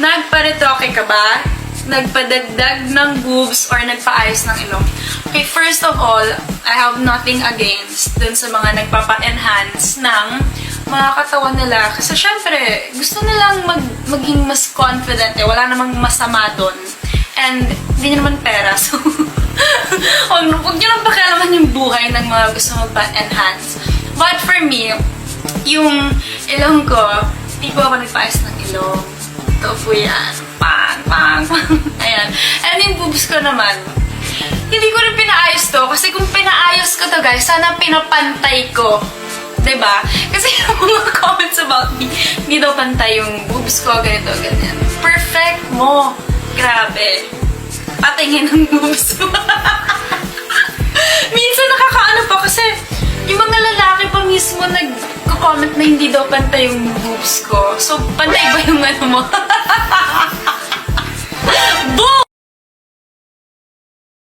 Nagparetoke ka ba? Nagpadagdag ng boobs or nagpaayos ng ilong? Okay, first of all, I have nothing against dun sa mga nagpapa-enhance ng mga katawan nila. Kasi syempre, gusto nilang maging mas confident eh. Wala namang masama dun. And, hindi nyo naman pera. So, huwag nyo lang pakialaman yung buhay ng mga gusto magpa-enhance. But for me, yung ilong ko, hindi po ako nagpaayos ng ilong. Ito po yan. Pang, pang, pang. Ayan. And yung boobs ko naman, hindi ko rin pinaayos to. Kasi kung pinaayos ko to, guys, sana pinapantay ko. Diba? Kasi yung mga comments about me, hindi daw pantay yung boobs ko, ganito, ganyan. Perfect mo. Grabe. Patingin ng boobs mo. Minsan nakakaano pa kasi yung mga lalaki pa mismo nag-comment na hindi daw pantay yung boobs ko. So, pantay ba yung ano mo?